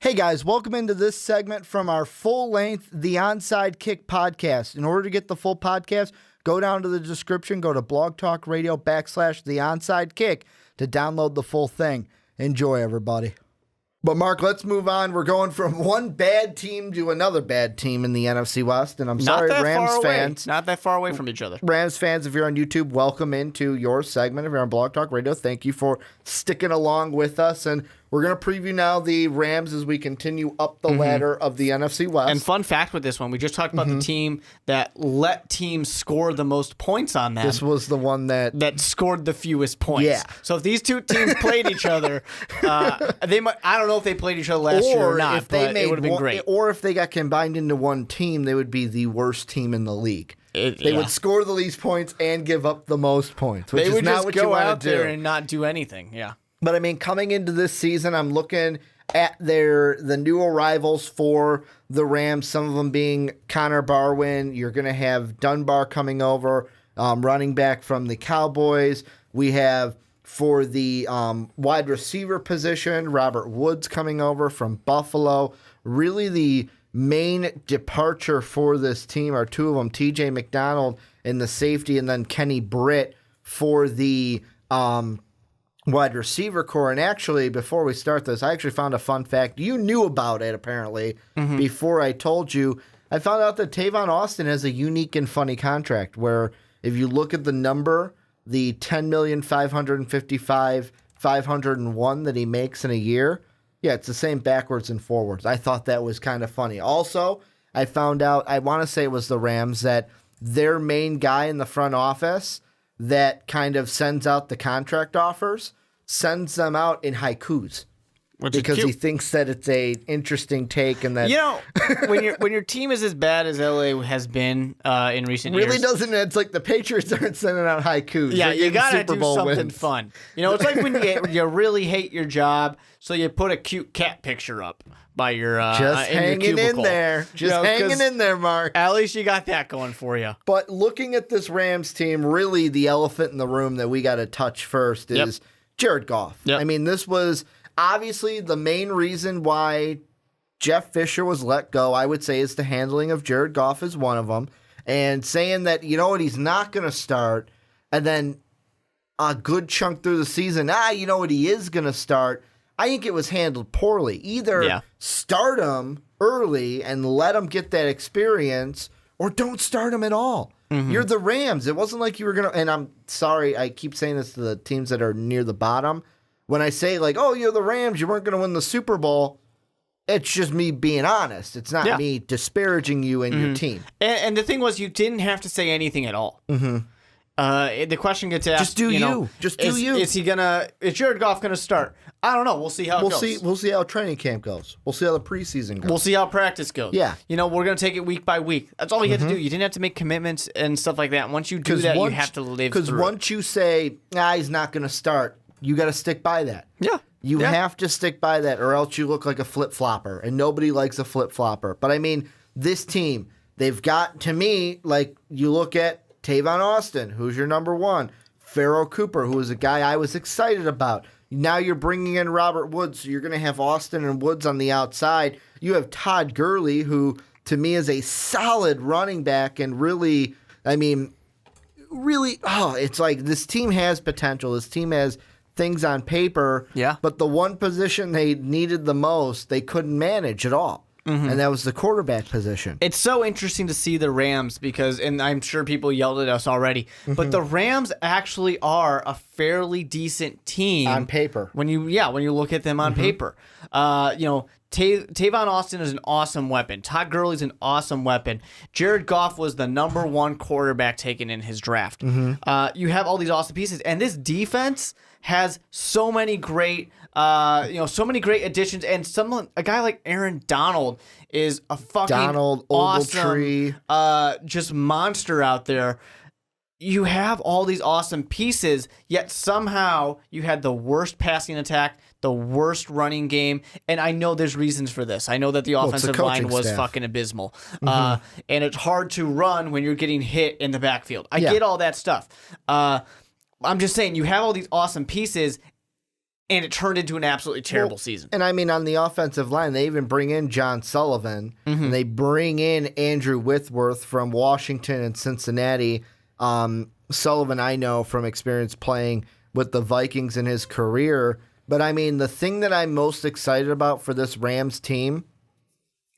Hey guys, welcome into this segment from our full-length The Onside Kick podcast. In order to get the full podcast, go down to the description, go to Blog Talk Radio / The Onside Kick to download the full thing. Enjoy, everybody. But Mark, let's move on. We're going from one bad team to another bad team in the NFC West, and I'm sorry, Rams fans. Not that far away from each other. Rams fans, if you're on YouTube, welcome into your segment. If you're on Blog Talk Radio, thank you for sticking along with us, and we're going to preview now the Rams as we continue up the ladder of the NFC West. And fun fact with this one, we just talked about the team that let teams score the most points on them. This was the one that scored the fewest points. Yeah. So if these two teams played each other, they might. I don't know if they played each other last year or not, but it would have been great. Or if they got combined into one team, they would be the worst team in the league. They would score the least points and give up the most points, which is not what you want to do. They would just go out there and not do anything. Yeah. But, I mean, coming into this season, I'm looking at the new arrivals for the Rams, some of them being Connor Barwin. You're going to have Dunbar coming over, running back from the Cowboys. We have, for the wide receiver position, Robert Woods coming over from Buffalo. Really the main departure for this team are two of them, TJ McDonald in the safety and then Kenny Britt for the wide receiver core. And actually, before we start this, I actually found a fun fact. You knew about it, apparently, before I told you. I found out that Tavon Austin has a unique and funny contract where if you look at the number, the $10,555,501 that he makes in a year, yeah, it's the same backwards and forwards. I thought that was kind of funny. Also, I found out, I want to say it was the Rams, that their main guy in the front office that kind of sends out the contract offers, sends them out in haikus. Because he thinks that it's a interesting take and that when your team is as bad as LA has been in recent years, really doesn't. It's like the Patriots aren't sending out haikus. Yeah, you gotta do something fun. It's like when you really hate your job, so you put a cute cat picture up by your just hanging in there, hanging in there, Mark. At least you got that going for you. But looking at this Rams team, really the elephant in the room that we got to touch first is Jared Goff. Yep. I mean, this was obviously the main reason why Jeff Fisher was let go, I would say, is the handling of Jared Goff is one of them. And saying that, he's not going to start, and then a good chunk through the season, he is going to start. I think it was handled poorly. Either start him early and let him get that experience, or don't start him at all. You're the Rams. It wasn't like you were going to, and I'm sorry, I keep saying this to the teams that are near the bottom. When I say, like, oh, you're the Rams, you weren't going to win the Super Bowl, it's just me being honest. It's not me disparaging you and your team. And the thing was, you didn't have to say anything at all. The question gets asked, just do you. Is Jared Goff going to start? I don't know. We'll see how it goes. We'll see how training camp goes. We'll see how the preseason goes. We'll see how practice goes. Yeah. We're going to take it week by week. That's all you had to do. You didn't have to make commitments and stuff like that. Once you do that, you have to live through it. Because once you say, he's not going to start, you got to stick by that. Yeah. You have to stick by that, or else you look like a flip-flopper, and nobody likes a flip-flopper. But, I mean, this team, they've got, to me, like, you look at Tavon Austin, who's your number one, Pharaoh Cooper, who is a guy I was excited about. Now you're bringing in Robert Woods, so you're going to have Austin and Woods on the outside. You have Todd Gurley, who, to me, is a solid running back, and really, it's like this team has potential. This team has things on paper, but the one position they needed the most, they couldn't manage at all. And that was the quarterback position. It's so interesting to see the Rams because, and I'm sure people yelled at us already, but the Rams actually are a fairly decent team on paper. When you look at them on paper, Tavon Austin is an awesome weapon. Todd Gurley's an awesome weapon. Jared Goff was the number one quarterback taken in his draft. You have all these awesome pieces, and this defense has so many great additions, and a guy like Aaron Donald is a fucking awesome, just monster out there. You have all these awesome pieces, yet somehow you had the worst passing attack, the worst running game, and I know there's reasons for this. I know that the offensive line was fucking abysmal, and it's hard to run when you're getting hit in the backfield. I get all that stuff. I'm just saying, you have all these awesome pieces, and it turned into an absolutely terrible season. And I mean, on the offensive line, they even bring in John Sullivan, and they bring in Andrew Whitworth from Washington and Cincinnati. Sullivan, I know from experience playing with the Vikings in his career. But I mean, the thing that I'm most excited about for this Rams team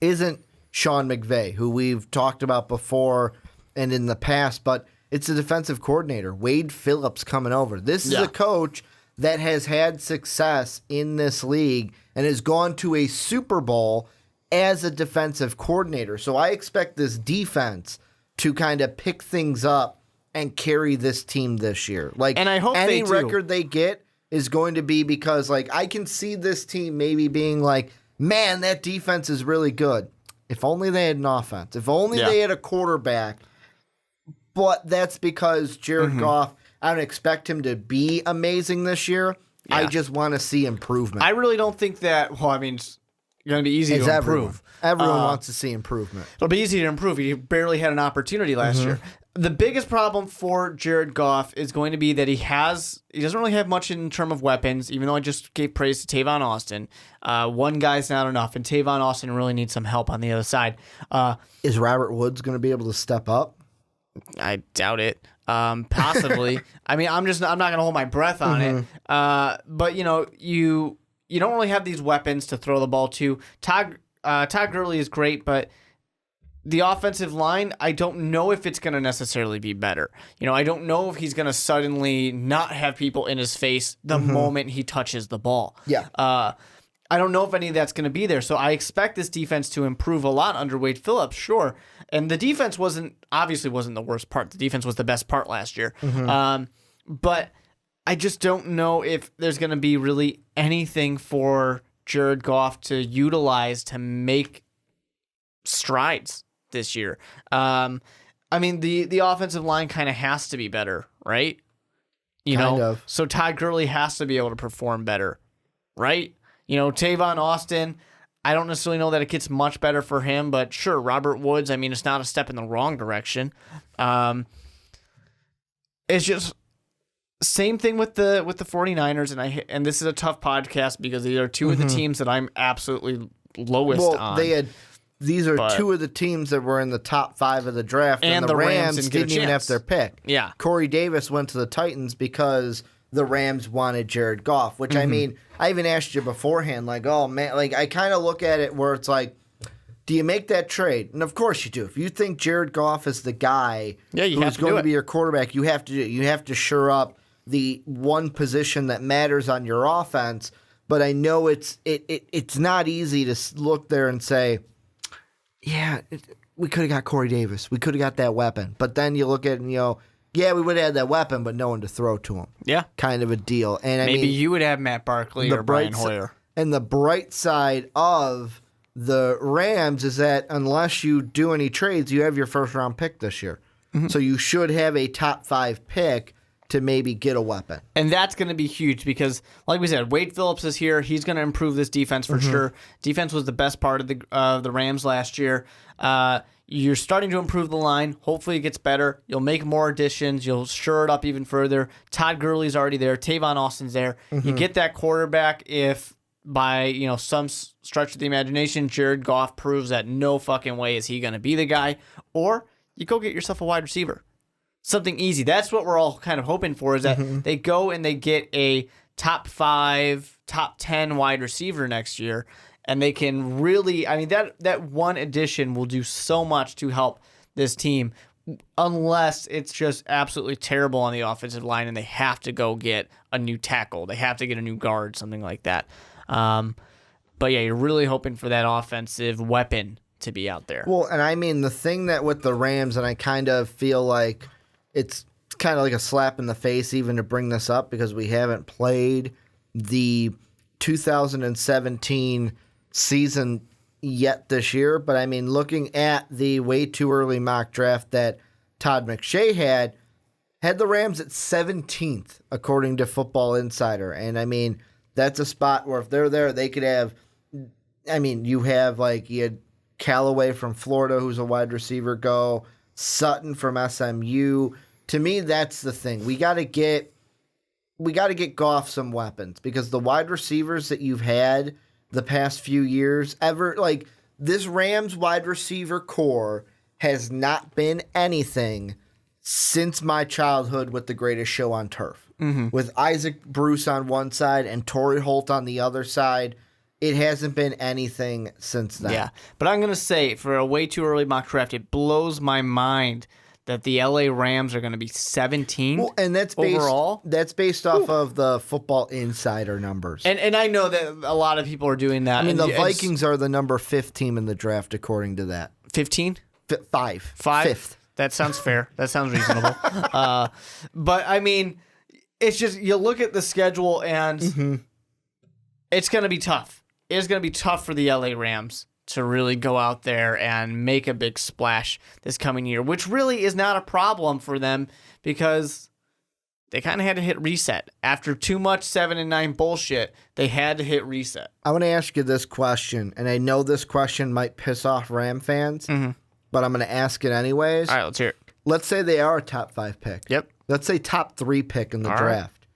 isn't Sean McVay, who we've talked about before and in the past, but it's the defensive coordinator, Wade Phillips, coming over. This is a coach that has had success in this league and has gone to a Super Bowl as a defensive coordinator. So I expect this defense to kind of pick things up and carry this team this year. Like, and I hope any they do. record they get is going to be because, like, I can see this team maybe being like, man, that defense is really good. If only they had an offense. If only they had a quarterback. But that's because Jared Goff, I don't expect him to be amazing this year. Yeah. I just want to see improvement. I really don't think that, well, I mean, it's going to be easy to improve. Everyone wants to see improvement. It'll be easy to improve. He barely had an opportunity last year. The biggest problem for Jared Goff is going to be that he doesn't really have much in terms of weapons, even though I just gave praise to Tavon Austin. One guy's not enough, and Tavon Austin really needs some help on the other side. Is Robert Woods going to be able to step up? I doubt it. Possibly. I mean, I'm not going to hold my breath on it. But you don't really have these weapons to throw the ball to. Todd Gurley is great, but the offensive line, I don't know if it's going to necessarily be better. I don't know if he's going to suddenly not have people in his face the moment he touches the ball. Yeah. I don't know if any of that's going to be there. So I expect this defense to improve a lot under Wade Phillips, sure. And the defense obviously wasn't the worst part. The defense was the best part last year. But I just don't know if there's going to be really anything for Jared Goff to utilize to make strides this year. I mean, the offensive line kind of has to be better, right? Kind of. So Todd Gurley has to be able to perform better, right? Tavon Austin, I don't necessarily know that it gets much better for him, but sure, Robert Woods, I mean, it's not a step in the wrong direction. It's just same thing with the 49ers, and this is a tough podcast because these are two of the teams that I'm absolutely lowest on. These are two of the teams that were in the top 5 of the draft, and the Rams didn't even have their pick. Yeah. Corey Davis went to the Titans because the Rams wanted Jared Goff, which I mean, I even asked you beforehand, like, oh man, like I kind of look at it where it's like, do you make that trade? And of course you do. If you think Jared Goff is the guy who's going to be your quarterback, you have to do it. You have to shore up the one position that matters on your offense. But I know it's not easy to look there and say, yeah, we could have got Corey Davis. We could have got that weapon. But then you look at it and yeah, we would have had that weapon, but no one to throw to him. Yeah. Kind of a deal. And maybe you would have Matt Barkley or Brian Hoyer. And the bright side of the Rams is that unless you do any trades, you have your first-round pick this year. So you should have a top 5 pick to maybe get a weapon. And that's going to be huge because, like we said, Wade Phillips is here. He's going to improve this defense for sure. Defense was the best part of the Rams last year. You're starting to improve the line. Hopefully it gets better. You'll make more additions. You'll shore it up even further. Todd Gurley's already there. Tavon Austin's there. You get that quarterback if by some stretch of the imagination, Jared Goff proves that no fucking way is he going to be the guy. Or you go get yourself a wide receiver. Something easy. That's what we're all kind of hoping for is that they go and they get a top 5, top 10 wide receiver next year. And they can really, I mean, that one addition will do so much to help this team unless it's just absolutely terrible on the offensive line and they have to go get a new tackle. They have to get a new guard, something like that. But yeah, you're really hoping for that offensive weapon to be out there. Well, and I mean, the thing that with the Rams, and I kind of feel like it's kind of like a slap in the face even to bring this up because we haven't played the 2017 season yet this year, but I mean, looking at the way too early mock draft that Todd McShay had the Rams at 17th according to Football Insider, and I mean that's a spot where if they're there, they could have. I mean, you had Callaway from Florida, who's a wide receiver, go Sutton from SMU. To me, that's the thing. We got to get we got to get Goff some weapons because the wide receivers that you've had the past few years, this Rams wide receiver core has not been anything since my childhood with The Greatest Show on Turf. Mm-hmm. With Isaac Bruce on one side and Torrey Holt on the other side, it hasn't been anything since then. Yeah, but I'm going to say, for a way too early mock draft, it blows my mind that the LA Rams are going to be 17 and that's overall. That's based off of the Football Insider numbers. And I know that a lot of people are doing that. I mean, the Vikings are the number 5th team in the draft, according to that. 15? 5. 5? 5th. That sounds fair. That sounds reasonable. But, I mean, it's just, you look at the schedule, and it's going to be tough. It's going to be tough for the LA Rams to really go out there and make a big splash this coming year, which really is not a problem for them because they kind of had to hit reset. After too much 7-9 bullshit, they had to hit reset. I want to ask you this question, and I know this question might piss off Ram fans, but I'm going to ask it anyways. All right, let's hear it. Let's say they are a top 5 pick. Yep. Let's say top 3 pick in the All draft.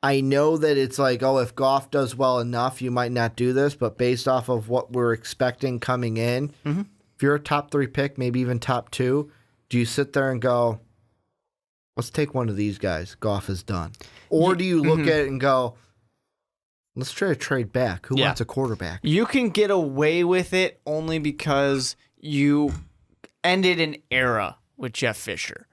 I know that it's like, if Goff does well enough, you might not do this, but based off of what we're expecting coming in, if you're a top 3 pick, maybe even top 2, do you sit there and go, let's take one of these guys, Goff is done? Or do you look at it and go, let's try to trade back? Who wants a quarterback? You can get away with it only because you ended an era with Jeff Fisher.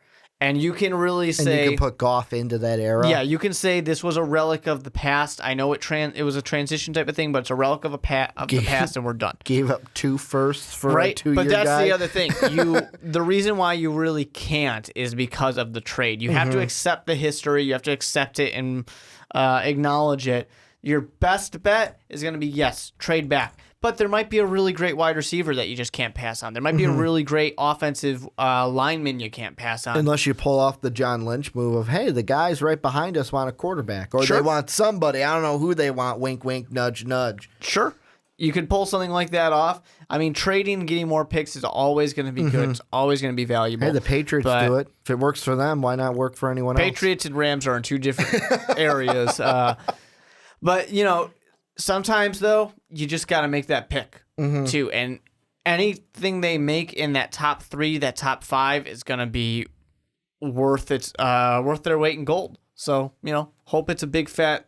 And you can really say... And you can put Goff into that era? Yeah, you can say this was a relic of the past. I know it was a transition type of thing, but it's a relic of the past, and we're done. Gave up 2 firsts for a 2-year guy? But that's the other thing. The reason why you really can't is because of the trade. You have to accept the history. You have to accept it and acknowledge it. Your best bet is going to be, yes, trade back. But there might be a really great wide receiver that you just can't pass on. There might be a really great offensive lineman you can't pass on. Unless you pull off the John Lynch move of, hey, the guys right behind us want a quarterback. Or they want somebody. I don't know who they want. Wink, wink, nudge, nudge. Sure. You can pull something like that off. I mean, trading and getting more picks is always going to be good. It's always going to be valuable. Hey, the Patriots do it. If it works for them, why not work for anyone else? Patriots and Rams are in 2 different areas. But, sometimes, though, you just got to make that pick, too. And anything they make in that top 3, that top 5 is going to be worth their weight in gold. So, hope it's a big, fat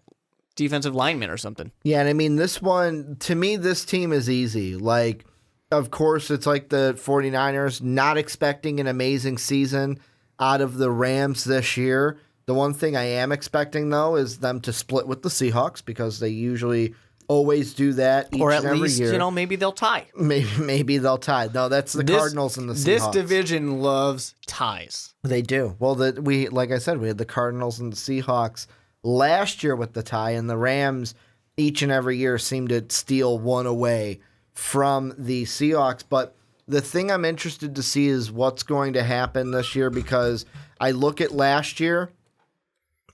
defensive lineman or something. Yeah, and I mean, this one, to me, this team is easy. Like, of course, it's like the 49ers, not expecting an amazing season out of the Rams this year. The one thing I am expecting, though, is them to split with the Seahawks because they usually always do that each and every year. Or at least, maybe they'll tie. Maybe they'll tie. No, that's the Cardinals and the Seahawks. This division loves ties. They do. Well, like I said, we had the Cardinals and the Seahawks last year with the tie, and the Rams each and every year seem to steal one away from the Seahawks. But the thing I'm interested to see is what's going to happen this year because I look at last year,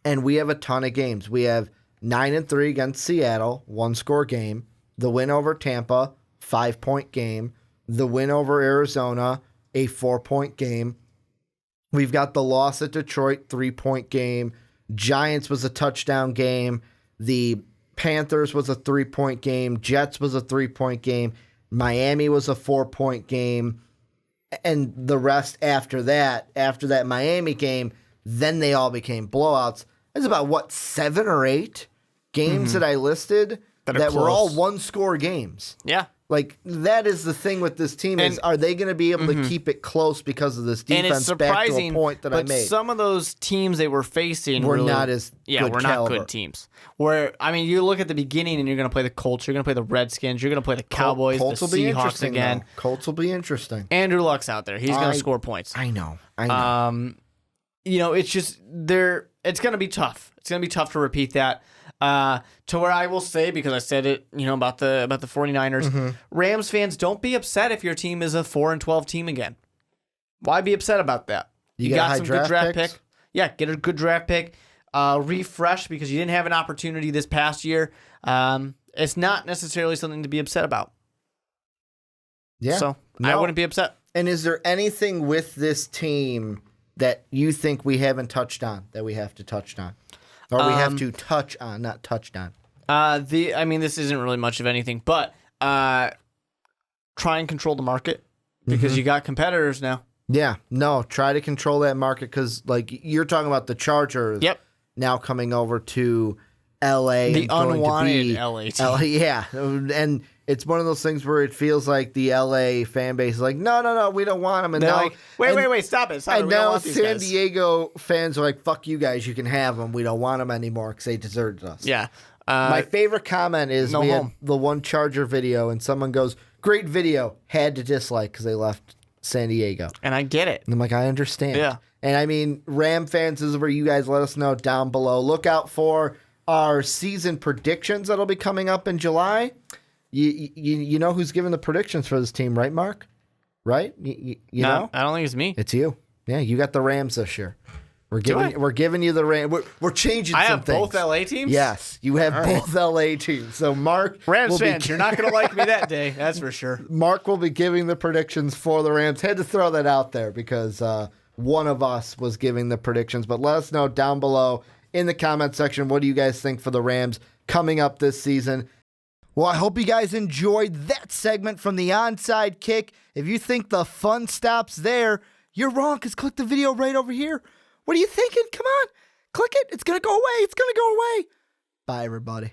and we have a ton of games. We have 9-3 against Seattle, 1-score game. The win over Tampa, 5-point game. The win over Arizona, a 4-point game. We've got the loss at Detroit, 3-point game. Giants was a touchdown game. The Panthers was a 3-point game. Jets was a 3-point game. Miami was a 4-point game. And the rest after that Miami game, then they all became blowouts. There's about, 7 or 8 games that I listed that were all 1-score games. Yeah. Like, that is the thing with this team is, are they going to be able to keep it close because of this defense? And it's surprising, back to a point that I made. Some of those teams they were facing were not as good not caliber. good teams. Where, I mean, you look at the beginning and you're going to play the Colts, you're going to play the Redskins, you're going to play the Cowboys, Colts the will be Seahawks interesting, again. Though. Colts will be interesting. Andrew Luck's out there. He's going to score points. I know. It's just, it's going to be tough. It's going to be tough to repeat that. To where I will say, because I said it, about the 49ers, Rams fans, don't be upset if your team is a 4-12 team again. Why be upset about that? You got some good draft pick. Yeah, get a good draft pick. Refresh because you didn't have an opportunity this past year. It's not necessarily something to be upset about. Yeah. So I wouldn't be upset. And is there anything with this team that you think we haven't touched on that we have to touch on? Or we have to touch on, not touched on. I mean, this isn't really much of anything, but try and control the market because you got competitors now. Yeah, no, try to control that market because, like, you're talking about the Chargers now coming over to L.A. The unwanted L.A. team. Yeah, and it's one of those things where it feels like the L.A. fan base is like, no, we don't want them. And they're now, like, wait, stop it. And now San Diego fans are like, fuck you guys, you can have them. We don't want them anymore because they deserted us. Yeah. My favorite comment is we had the one Charger video, and someone goes, great video, had to dislike because they left San Diego. And I get it. And I'm like, I understand. Yeah. And I mean, Ram fans, this is where you guys let us know down below. Look out for our season predictions that'll be coming up in July. You know who's giving the predictions for this team, right, Mark? Right? You know? I don't think it's me. It's you. Yeah, you got the Rams this year. We're giving you the Rams. We're changing some things. I have both LA teams? Yes, you have both LA teams. So Mark, Rams fans, you're not going to like me that day. That's for sure. Mark will be giving the predictions for the Rams. Had to throw that out there because one of us was giving the predictions. But let us know down below in the comment section, what do you guys think for the Rams coming up this season? Well, I hope you guys enjoyed that segment from the onside kick. If you think the fun stops there, you're wrong, because click the video right over here. What are you thinking? Come on, click it. It's going to go away. It's going to go away. Bye, everybody.